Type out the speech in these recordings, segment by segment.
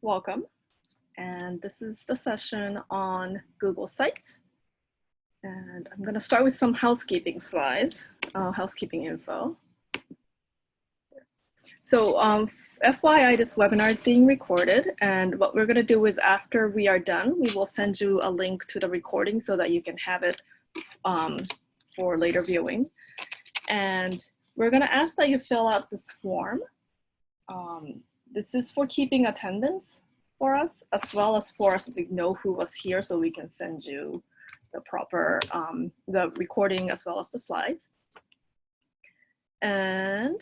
Welcome. And this is the session on Google Sites. And I'm going to start with some housekeeping slides, housekeeping info. So FYI, this webinar is being recorded. And what we're going to do is after we are done, we will send you a link to the recording so that you can have it for later viewing. And we're going to ask that you fill out this form. This is for keeping attendance for us, as well as for us to know who was here so we can send you the proper, the recording as well as the slides. And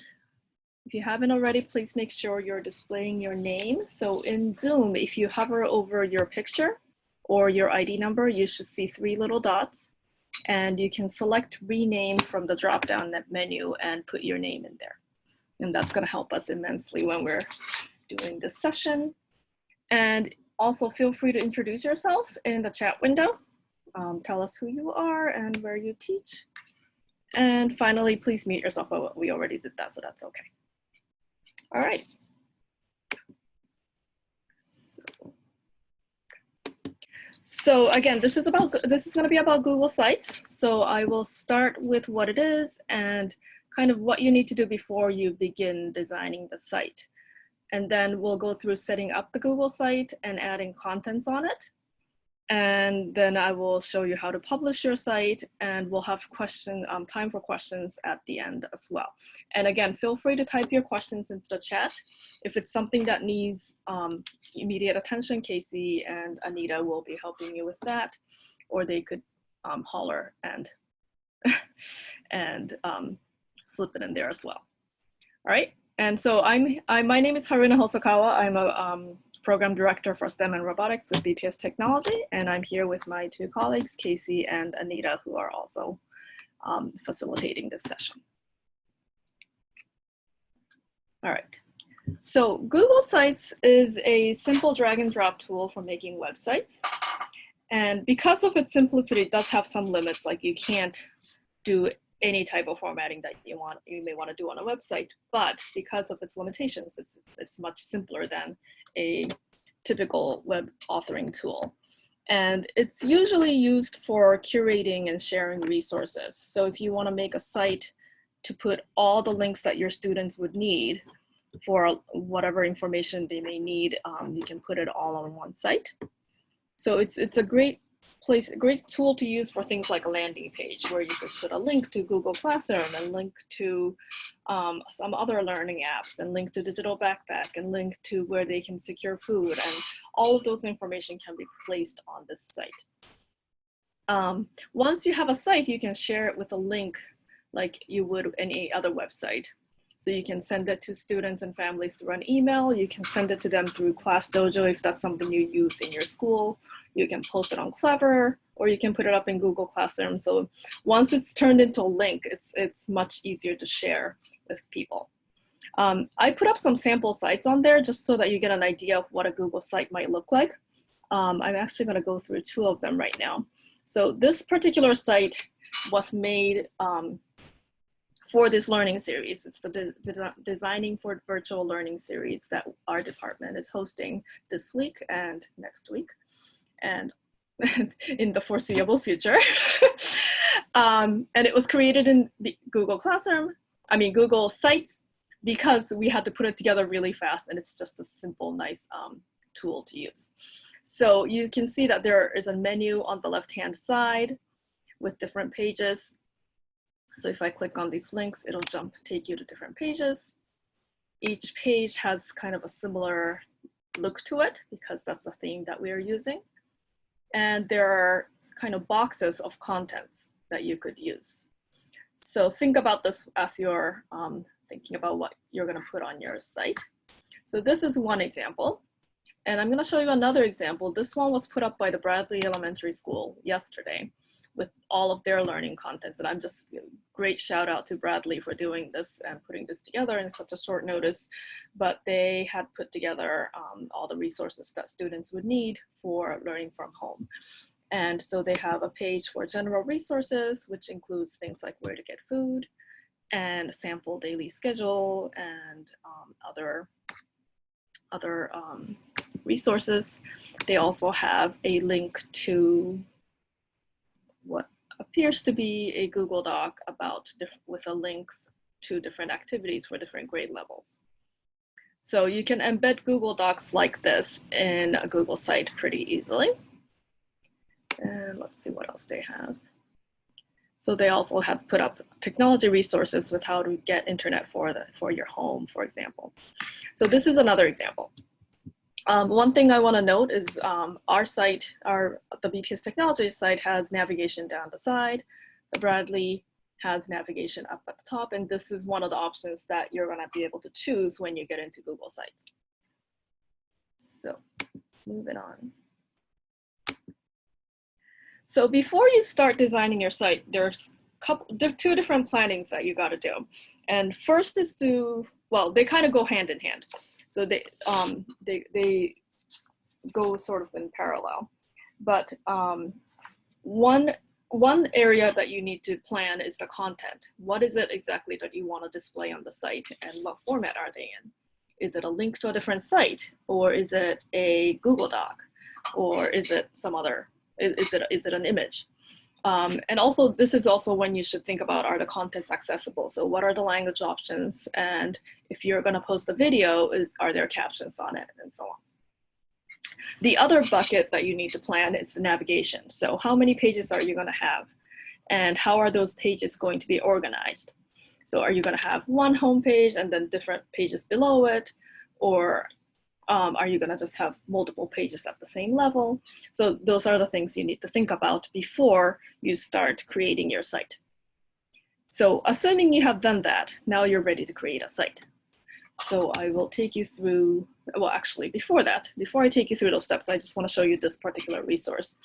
if you haven't already, please make sure you're displaying your name. So in Zoom, if you hover over your picture or your ID number, you should see 3 little dots. And you can select rename from the drop-down menu and put your name in there. And that's going to help us immensely when we're doing this session. And also feel free to introduce yourself in the chat window. Tell us who you are and where you teach. And finally, please mute yourself. But we already did that, so that's okay. All right. So again, this is going to be about Google Sites. So I will start with what it is and kind of what you need to do before you begin designing the site. And then we'll go through setting up the Google site and adding contents on it. And then I will show you how to publish your site, and we'll have time for questions at the end as well. And again, feel free to type your questions into the chat. If it's something that needs immediate attention, Casey and Anita will be helping you with that, or they could holler and, slip it in there as well. All right, and so my name is Haruna Hosokawa. I'm a program director for STEM and robotics with BPS Technology, and I'm here with my 2 colleagues, Casey and Anita, who are also facilitating this session. All right, so Google Sites is a simple drag and drop tool for making websites. And because of its simplicity, it does have some limits, like you can't do any type of formatting that you may want to do on a website, but because of its limitations, it's much simpler than a typical web authoring tool. And it's usually used for curating and sharing resources. So if you want to make a site to put all the links that your students would need for whatever information they may need, you can put it all on one site. So it's a great tool to use for things like a landing page, where you could put a link to Google Classroom and link to some other learning apps, and link to Digital Backpack, and link to where they can secure food, and all of those information can be placed on this site. Once you have a site, you can share it with a link like you would any other website. So you can send it to students and families through an email. You can send it to them through ClassDojo if that's something you use in your school. You can post it on Clever, or you can put it up in Google Classroom. So once it's turned into a link, it's much easier to share with people. I put up some sample sites on there just so that you get an idea of what a Google site might look like. I'm actually going to go through 2 of them right now. So this particular site was made for this learning series. It's the Designing for Virtual Learning series that our department is hosting this week and next week, and in the foreseeable future. And it was created in Google Sites, because we had to put it together really fast, and it's just a simple, nice tool to use. So you can see that there is a menu on the left-hand side with different pages. So if I click on these links, it'll take you to different pages. Each page has kind of a similar look to it, because that's a theme that we are using. And there are kind of boxes of contents that you could use. So think about this as you're thinking about what you're going to put on your site. So this is one example. And I'm going to show you another example. This one was put up by the Bradley Elementary School yesterday with all of their learning contents. And I'm just great shout out to Bradley for doing this and putting this together in such a short notice. But they had put together all the resources that students would need for learning from home. And so they have a page for general resources, which includes things like where to get food, and a sample daily schedule, and other resources. They also have a link to what appears to be a Google Doc about with a links to different activities for different grade levels. So you can embed Google Docs like this in a Google site pretty easily. And let's see what else they have. So they also have put up technology resources with how to get internet for your home, for example. So this is another example. One thing I want to note is our site, the BPS Technology site, has navigation down the side. The Bradley has navigation up at the top, and this is one of the options that you're going to be able to choose when you get into Google Sites. So moving on. So before you start designing your site, there's two different plannings that you got to do. And first is well, they kind of go hand in hand. So they go sort of in parallel. But one area that you need to plan is the content. What is it exactly that you want to display on the site, and what format are they in? Is it a link to a different site, or is it a Google Doc, or is it some other? Is it an image? And also, this is also when you should think about, are the contents accessible? So what are the language options? And if you're going to post a video, are there captions on it, and so on. The other bucket that you need to plan is the navigation. So how many pages are you going to have? And how are those pages going to be organized? So are you going to have one home page and then different pages below it? Or are you going to just have multiple pages at the same level? So those are the things you need to think about before you start creating your site. So assuming you have done that, now you're ready to create a site. So I will take you through, well, actually before I take you through those steps, I just want to show you this particular resource.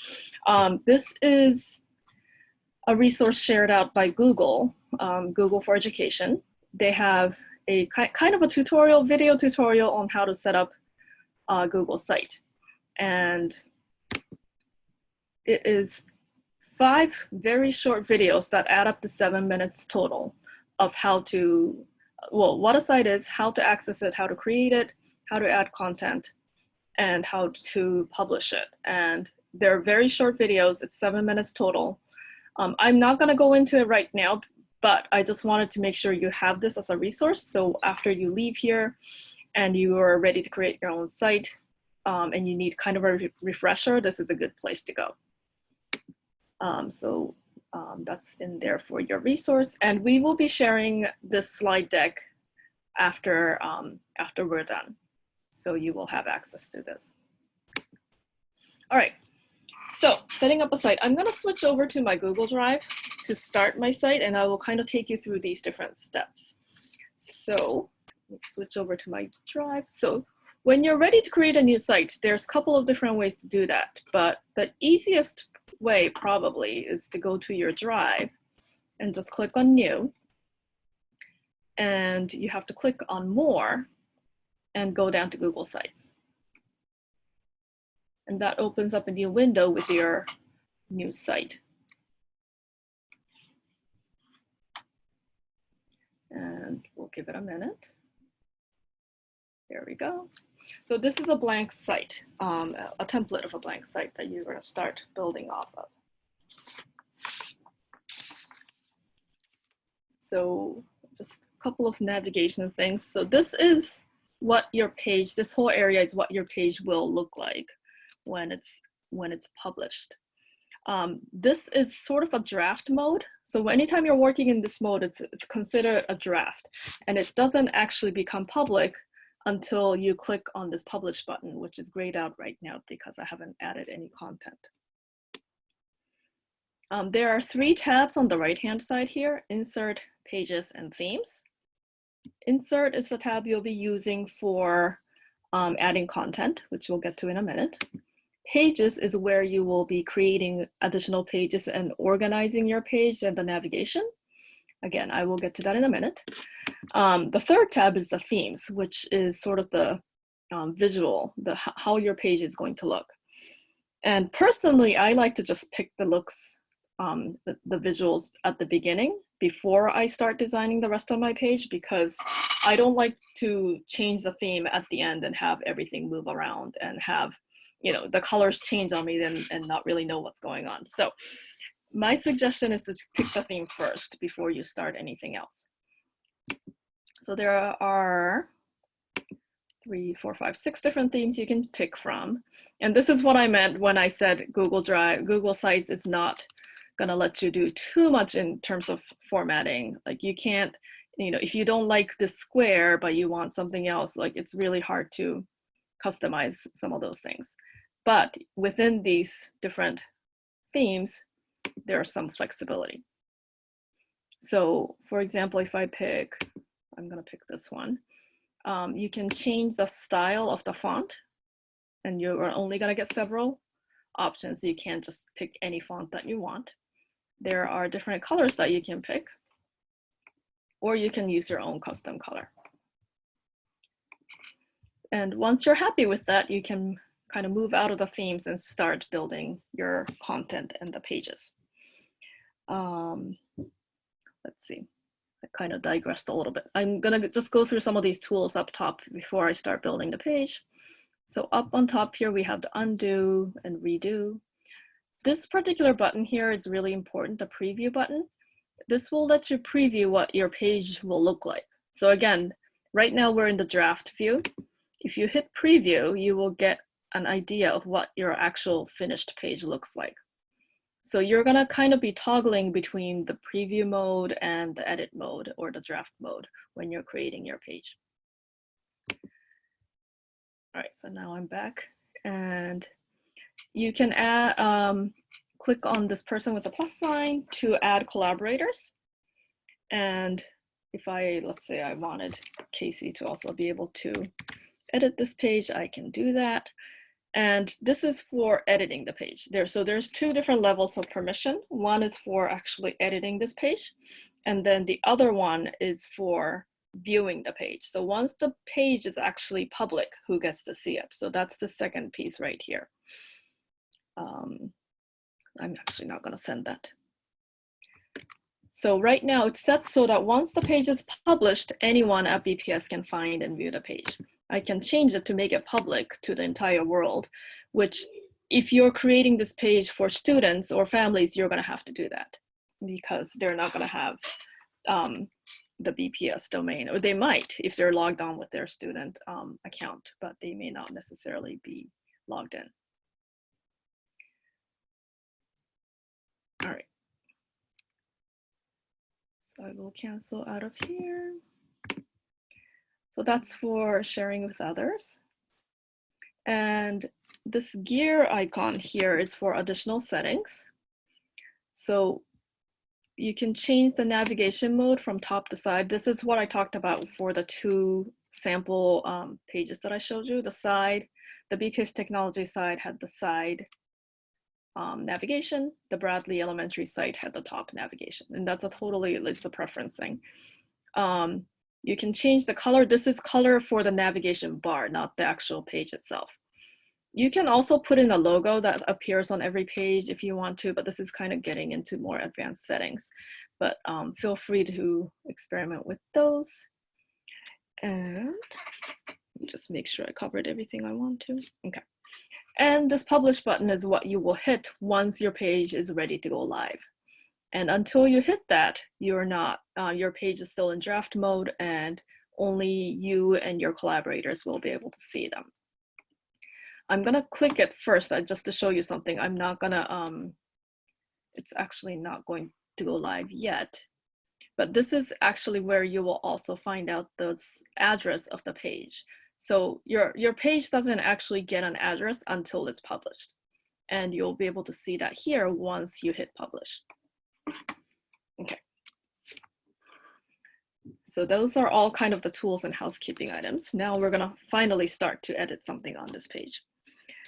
This is a resource shared out by Google, Google for Education. They have a kind of a tutorial, video tutorial on how to set up a Google site. And it is 5 very short videos that add up to 7 minutes total of how to, well, what a site is, how to access it, how to create it, how to add content, and how to publish it. And they're very short videos. It's 7 minutes total. I'm not going to go into it right now, but I just wanted to make sure you have this as a resource. So after you leave here and you are ready to create your own site and you need kind of a refresher, this is a good place to go. That's in there for your resource. And we will be sharing this slide deck after we're done. So you will have access to this. All right, so setting up a site. I'm gonna switch over to my Google Drive to start my site, and I will kind of take you through these different steps. So let's switch over to my Drive. So when you're ready to create a new site, there's a couple of different ways to do that, but the easiest way probably is to go to your Drive and just click on New. And you have to click on More and go down to Google Sites. And that opens up a new window with your new site. And we'll give it a minute. There we go. So this is a blank site, a template of a blank site that you're going to start building off of. So just a couple of navigation things. So this is what your page, this whole area is what your page will look like when it's published. This is sort of a draft mode. So anytime you're working in this mode, it's considered a draft, and it doesn't actually become public until you click on this publish button, which is grayed out right now because I haven't added any content. There are 3 tabs on the right-hand side here: Insert, Pages, and Themes. Insert is the tab you'll be using for adding content, which we'll get to in a minute. Pages is where you will be creating additional pages and organizing your page and the navigation. Again, I will get to that in a minute. The 3rd tab is the themes, which is sort of the visual, how your page is going to look. And personally, I like to just pick the looks, the visuals at the beginning before I start designing the rest of my page, because I don't like to change the theme at the end and have everything move around and have, you know, the colors change on me then and not really know what's going on. So my suggestion is to pick the theme first before you start anything else. So there are 3, 4, 5, 6 different themes you can pick from. And this is what I meant when I said Google Sites is not gonna let you do too much in terms of formatting. Like you can't, you know, if you don't like the square, but you want something else, like it's really hard to customize some of those things. But within these different themes, there's some flexibility. So for example, if I pick, I'm gonna pick this one, you can change the style of the font, and you're only gonna get several options. You can't just pick any font that you want. There are different colors that you can pick, or you can use your own custom color. And once you're happy with that, you can kind of move out of the themes and start building your content and the pages. Let's see, I kind of digressed a little bit. I'm gonna just go through some of these tools up top before I start building the page. So up on top here, we have the undo and redo. This particular button here is really important, the preview button. This will let you preview what your page will look like. So again, right now we're in the draft view. If you hit preview, you will get an idea of what your actual finished page looks like. So you're gonna kind of be toggling between the preview mode and the edit mode or the draft mode when you're creating your page. All right, so now I'm back, and you can add, click on this person with the plus sign to add collaborators. And if let's say I wanted Casey to also be able to edit this page, I can do that. And this is for editing the page. So there's 2 different levels of permission. One is for actually editing this page, and then the other one is for viewing the page. So once the page is actually public, who gets to see it? So that's the second piece right here. I'm actually not gonna send that. So right now it's set so that once the page is published, anyone at BPS can find and view the page. I can change it to make it public to the entire world, which if you're creating this page for students or families, you're gonna have to do that because they're not gonna have the BPS domain, or they might if they're logged on with their student account, but they may not necessarily be logged in. All right. So I will cancel out of here. So that's for sharing with others. And this gear icon here is for additional settings. So you can change the navigation mode from top to side. This is what I talked about for the 2 sample pages that I showed you. The side, the BPS Technology side had the side navigation. The Bradley Elementary site had the top navigation. And that's it's a preference thing. You can change the color. This is color for the navigation bar, not the actual page itself. You can also put in a logo that appears on every page if you want to, but this is kind of getting into more advanced settings. But feel free to experiment with those. And let me just make sure I covered everything I want to. Okay. And this publish button is what you will hit once your page is ready to go live. And until you hit that, you're not, your page is still in draft mode and only you and your collaborators will be able to see them. I'm gonna click it first just to show you something. I'm not gonna, it's actually not going to go live yet, but this is actually where you will also find out the address of the page. So your page doesn't actually get an address until it's published. And you'll be able to see that here once you hit publish. Okay. So those are all kind of the tools and housekeeping items. Now we're gonna finally start to edit something on this page.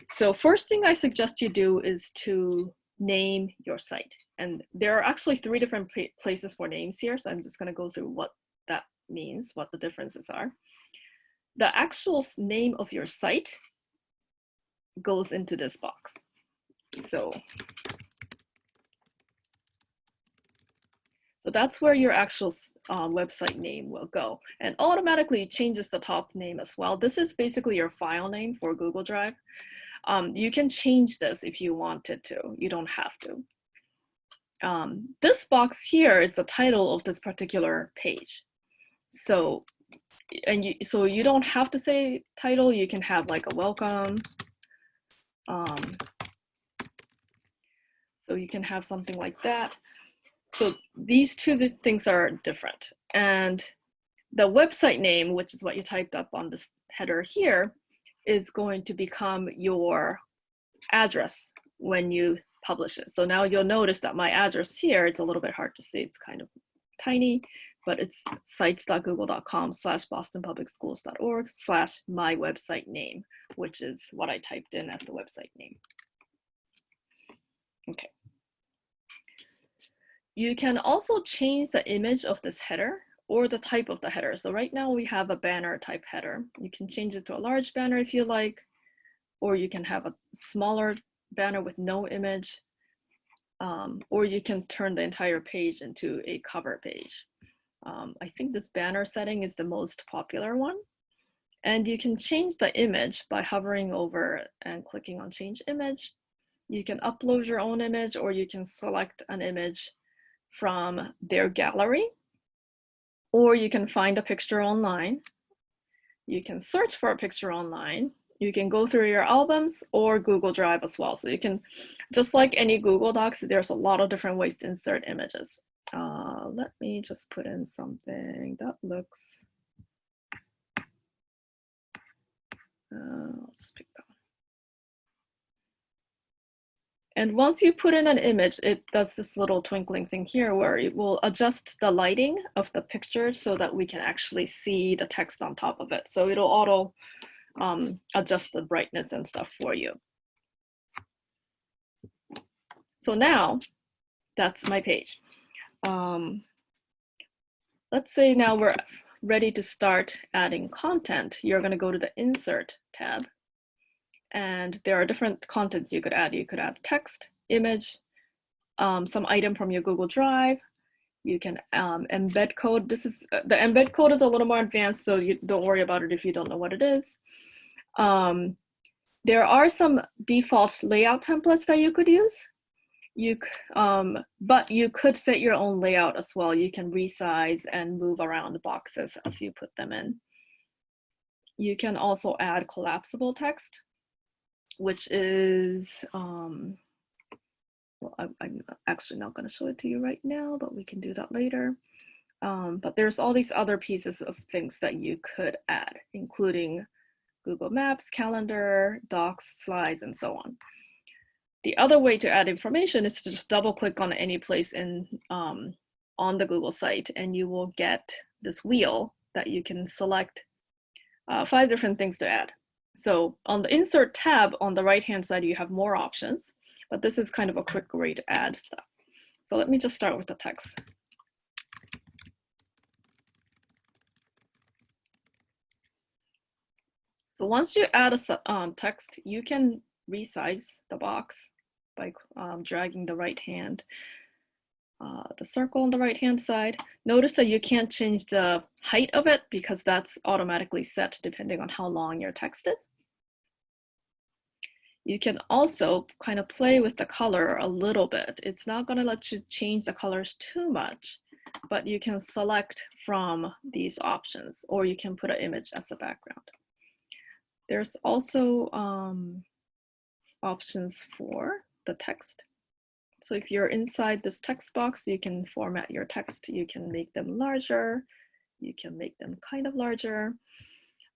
So first thing I suggest you do is to name your site. And there are actually 3 different places for names here. So I'm just gonna go through what that means, what the differences are. The actual name of your site goes into this box. So So that's where your actual website name will go, and automatically changes the top name as well. This is basically your file name for Google Drive. You can change this if you wanted to. You don't have to. This box here is the title of this particular page. So, so you don't have to say title. You can have like a welcome. So you can have something like that. So these two things are different. And the website name, which is what you typed up on this header here, is going to become your address when you publish it. So now you'll notice that my address here, it's a little bit hard to see, it's kind of tiny, but it's sites.google.com/bostonpublicschools.org/my website name, which is what I typed in as the website name. Okay. You can also change the image of this header or the type of the header. So right now we have a banner type header. You can change it to a large banner if you like, or you can have a smaller banner with no image, or you can turn the entire page into a cover page. I think this banner setting is the most popular one. And you can change the image by hovering over and clicking on change image. You can upload your own image, or you can select an image from their gallery, or you can find a picture online. You can search for a picture online. You can go through your albums or Google Drive as well. So you can, just like any Google Docs, there's a lot of different ways to insert images. Let me just put in something that looks, I'll just pick that one. And once you put in an image, it does this little twinkling thing here where it will adjust the lighting of the picture so that we can actually see the text on top of it. So it'll auto adjust the brightness and stuff for you. So now that's my page. Let's say now we're ready to start adding content. You're going to go to the Insert tab. And there are different contents you could add. You could add text, image, some item from your Google Drive. You can embed code. This is the embed code is a little more advanced, so you don't worry about it if you don't know what it is. There are some default layout templates that you could use. But you could set your own layout as well. You can resize and move around the boxes as you put them in. You can also add collapsible text, which is, well, I'm actually not going to show it to you right now, but we can do that later. But there's all these other pieces of things that you could add, including Google Maps, calendar, docs, slides, and so on. The other way to add information is to just double click on any place in on the Google site, and you will get this wheel that you can select 5 different things to add. So on the Insert tab on the right-hand side, you have more options, but this is kind of a quick way to add stuff. So let me just start with the text. So once you add a text, you can resize the box by dragging the right hand, the circle on the right-hand side. Notice that you can't change the height of it because that's automatically set depending on how long your text is. You can also kind of play with the color a little bit. It's not going to let you change the colors too much, but you can select from these options, or you can put an image as a background. There's also options for the text. So if you're inside this text box, you can format your text. You can make them larger. You can make them kind of larger.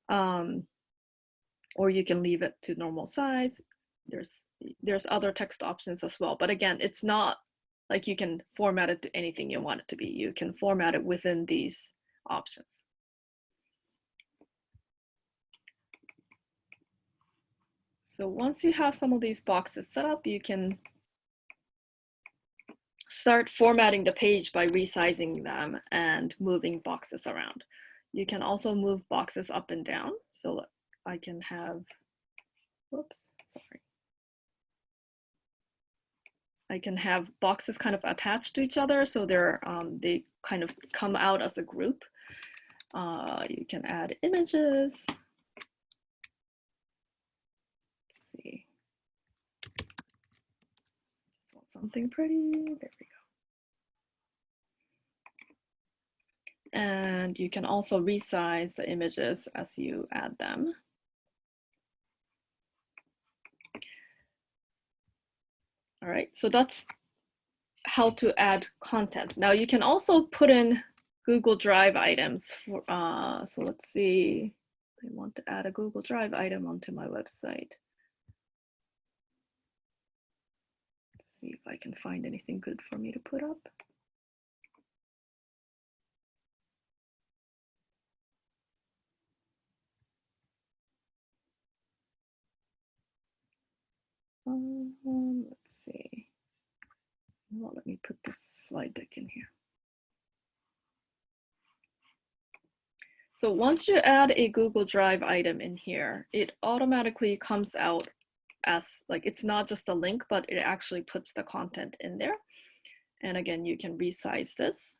Or you can leave it to normal size. There's other text options as well. But again, it's not like you can format it to anything you want it to be. You can format it within these options. So once you have some of these boxes set up, you can start formatting the page by resizing them and moving boxes around. You can also move boxes up and down. So I can have, whoops, sorry. I can have boxes kind of attached to each other, so they kind of come out as a group. You can add images. Let's see. Just want something pretty. There we go. And you can also resize the images as you add them. All right, so that's how to add content. Now you can also put in Google Drive items. So let's see, I want to add a Google Drive item onto my website. Let's see if I can find anything good for me to put up. Let's see. Well, let me put this slide deck in here. So once you add a Google Drive item in here, it automatically comes out as like, it's not just a link, but it actually puts the content in there. And again, you can resize this.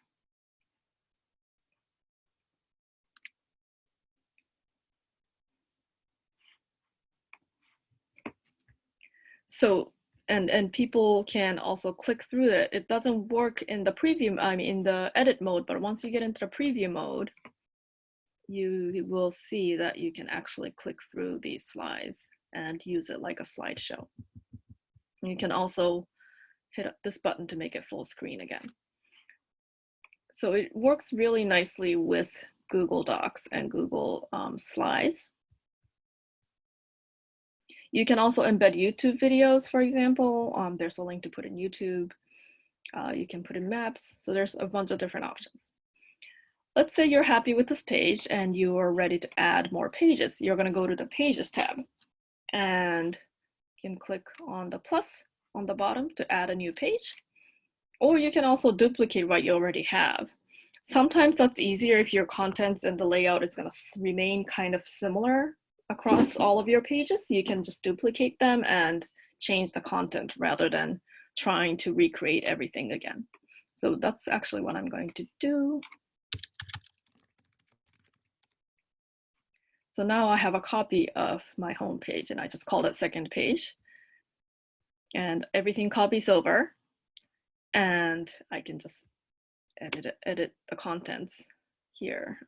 So, and people can also click through it. It doesn't work in the preview, I mean, in the edit mode, but once you get into the preview mode, you will see that you can actually click through these slides and use it like a slideshow. You can also hit this button to make it full screen again. So it works really nicely with Google Docs and Google Slides. You can also embed YouTube videos, for example. There's a link to put in YouTube. You can put in maps. So there's a bunch of different options. Let's say you're happy with this page and you are ready to add more pages. You're going to go to the Pages tab and you can click on the plus on the bottom to add a new page. Or you can also duplicate what you already have. Sometimes that's easier if your contents and the layout is going to remain kind of similar across all of your pages. You can just duplicate them and change the content rather than trying to recreate everything again. So that's actually what I'm going to do. So now I have a copy of my home page and I just called it second page. And everything copies over and I can just edit the contents here.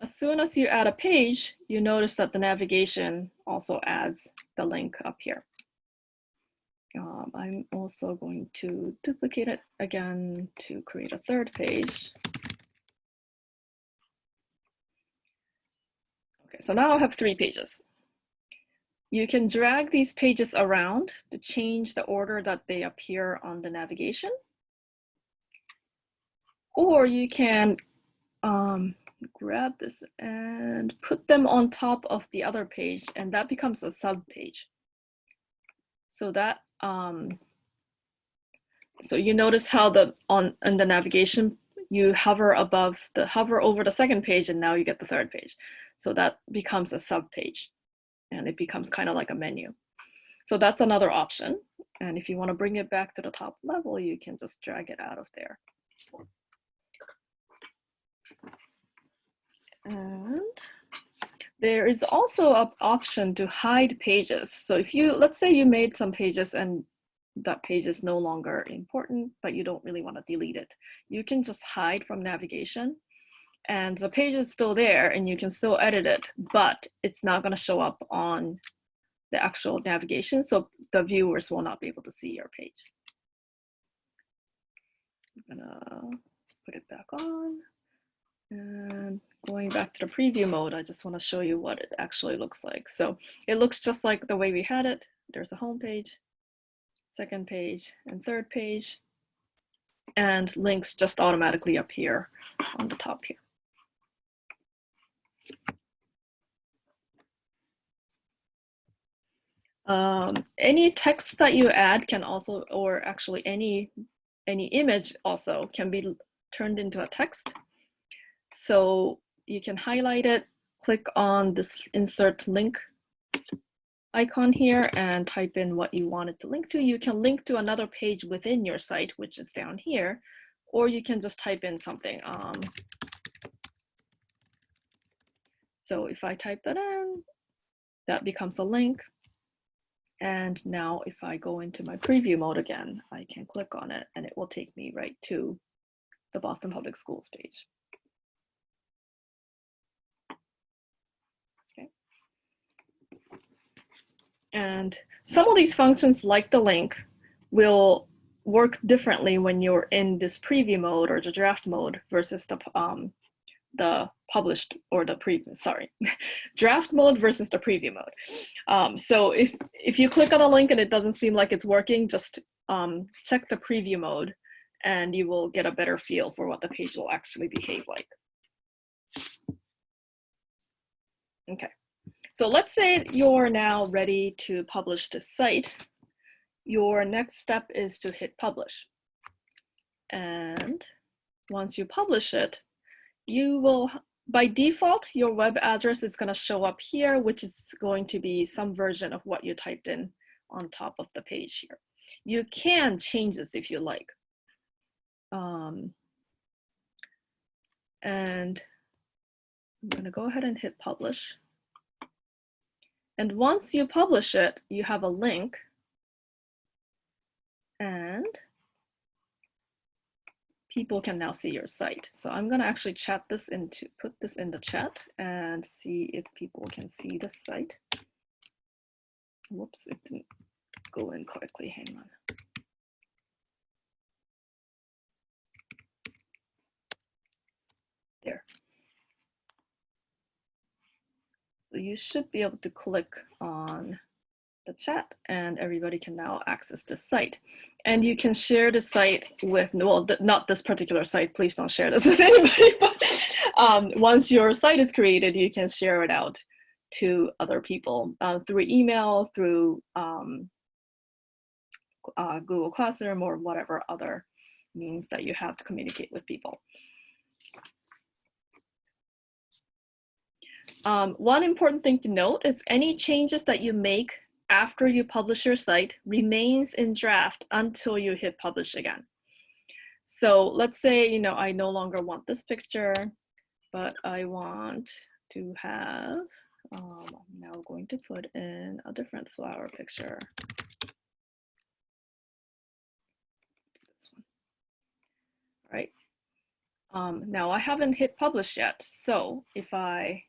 As soon as you add a page, you notice that the navigation also adds the link up here. I'm also going to duplicate it again to create a third page. Okay, so now I have 3 pages. You can drag these pages around to change the order that they appear on the navigation. Or you can grab this and put them on top of the other page, and that becomes a sub page. So that so you notice how in the navigation you hover over the second page, and now you get the third page. So that becomes a sub page, and it becomes kind of like a menu. So that's another option. And if you want to bring it back to the top level, you can just drag it out of there. And there is also an option to hide pages. So if you, let's say you made some pages and that page is no longer important, but you don't really want to delete it, you can just hide from navigation and the page is still there and you can still edit it, but it's not going to show up on the actual navigation, so the viewers will not be able to see your page. I'm gonna put it back on. And going back to the preview mode, I just want to show you what it actually looks like. So it looks just like the way we had it. There's a home page, second page, and third page. And links just automatically appear on the top here. Any text that you add can also, or actually any image also can be turned into a text. So you can highlight it, click on this insert link icon here and type in what you wanted to link to. You can link to another page within your site, which is down here, or you can just type in something. So if I type that in, that becomes a link. And now if I go into my preview mode again, I can click on it and it will take me right to the Boston Public Schools page. Okay. And some of these functions, like the link, will work differently when you're in this preview mode or the draft mode versus the published or the draft mode versus the preview mode. So if you click on a link and it doesn't seem like it's working, just check the preview mode and you will get a better feel for what the page will actually behave like. Okay, so let's say you're now ready to publish the site. Your next step is to hit publish. And once you publish it, you will, by default, your web address is going to show up here, which is going to be some version of what you typed in on top of the page here. You can change this if you like. And I'm going to go ahead and hit publish. And once you publish it, you have a link. And people can now see your site. So I'm going to actually put this in the chat and see if people can see the site. Whoops, it didn't go in correctly. Hang on. There. So you should be able to click on the chat and everybody can now access the site. And you can share the site with, well, not this particular site, please don't share this with anybody, but once your site is created, you can share it out to other people through email, through Google Classroom, or whatever other means that you have to communicate with people. One important thing to note is any changes that you make after you publish your site remains in draft until you hit publish again. So let's say, I no longer want this picture, but I want to have, I'm now going to put in a different flower picture. Let's do this one. All right. Now I haven't hit publish yet. So if I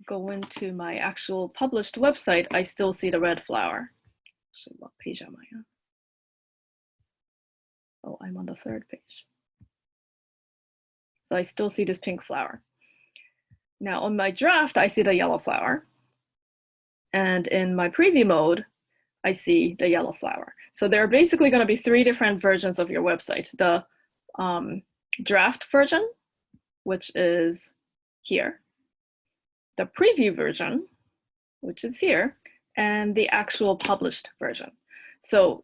go into my actual published website, I still see the red flower. So what page am I on? Oh, I'm on the third page. So I still see this pink flower. Now on my draft, I see the yellow flower. And in my preview mode, I see the yellow flower. So there are basically going to be 3 different versions of your website. The draft version, which is here. The preview version, which is here, and the actual published version. So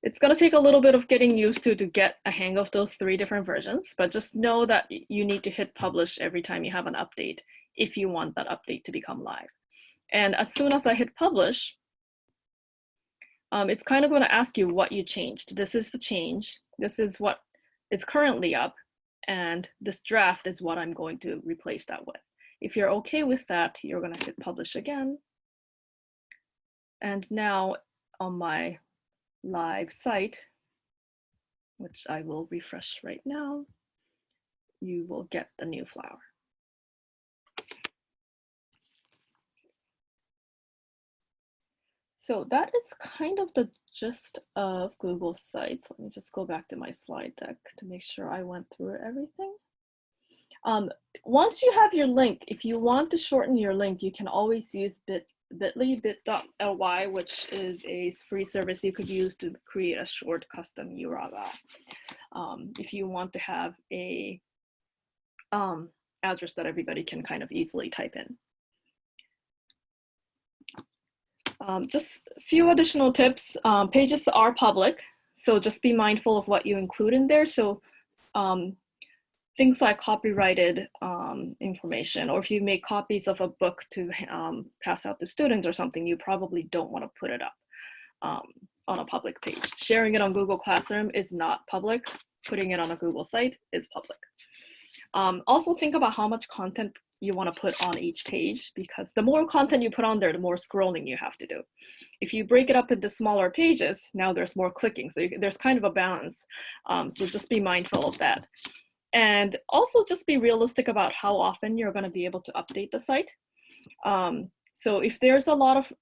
it's going to take a little bit of getting used to get a hang of those 3 different versions, but just know that you need to hit publish every time you have an update if you want that update to become live. And as soon as I hit publish, it's kind of going to ask you what you changed. This is the change. This is what is currently up, and this draft is what I'm going to replace that with. If you're okay with that, you're going to hit publish again. And now on my live site, which I will refresh right now, you will get the new flower. So that is kind of the gist of Google Sites. Let me just go back to my slide deck to make sure I went through everything. Once you have your link, if you want to shorten your link, you can always use bit.ly, which is a free service you could use to create a short custom URL. If you want to have a address that everybody can kind of easily type in. Just a few additional tips. Pages are public, so just be mindful of what you include in there. So things like copyrighted information, or if you make copies of a book to pass out to students or something, you probably don't want to put it up on a public page. Sharing it on Google Classroom is not public. Putting it on a Google site is public. Also think about how much content you want to put on each page, because the more content you put on there, the more scrolling you have to do. If you break it up into smaller pages, now there's more clicking. So there's kind of a balance. So just be mindful of that. And also just be realistic about how often you're going to be able to update the site. So if there's a lot of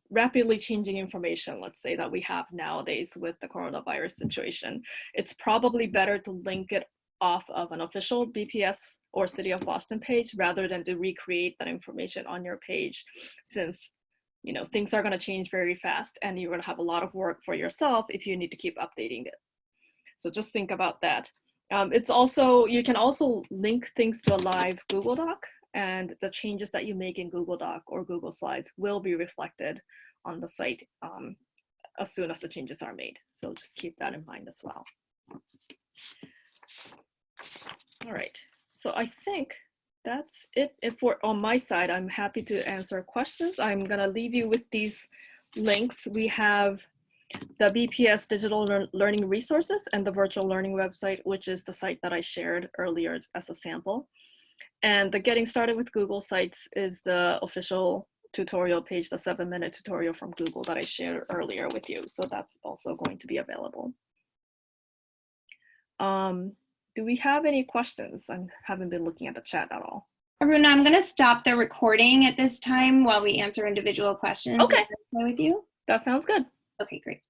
rapidly changing information, let's say, that we have nowadays with the coronavirus situation, it's probably better to link it off of an official BPS or City of Boston page rather than to recreate that information on your page, since things are going to change very fast and you're going to have a lot of work for yourself if you need to keep updating it. So just think about that. You can also link things to a live Google Doc, and the changes that you make in Google Doc or Google Slides will be reflected on the site as soon as the changes are made. So just keep that in mind as well. All right, so I think that's it. If we're on my side, I'm happy to answer questions. I'm gonna leave you with these links. We have the BPS digital learning resources and the virtual learning website, which is the site that I shared earlier as a sample. And the Getting Started with Google Sites is the official tutorial page, the 7-minute tutorial from Google that I shared earlier with you. So that's also going to be available. Do we have any questions? I haven't been looking at the chat at all. Aruna, I'm going to stop the recording at this time while we answer individual questions. Okay. Is that okay with you? That sounds good. Okay, great.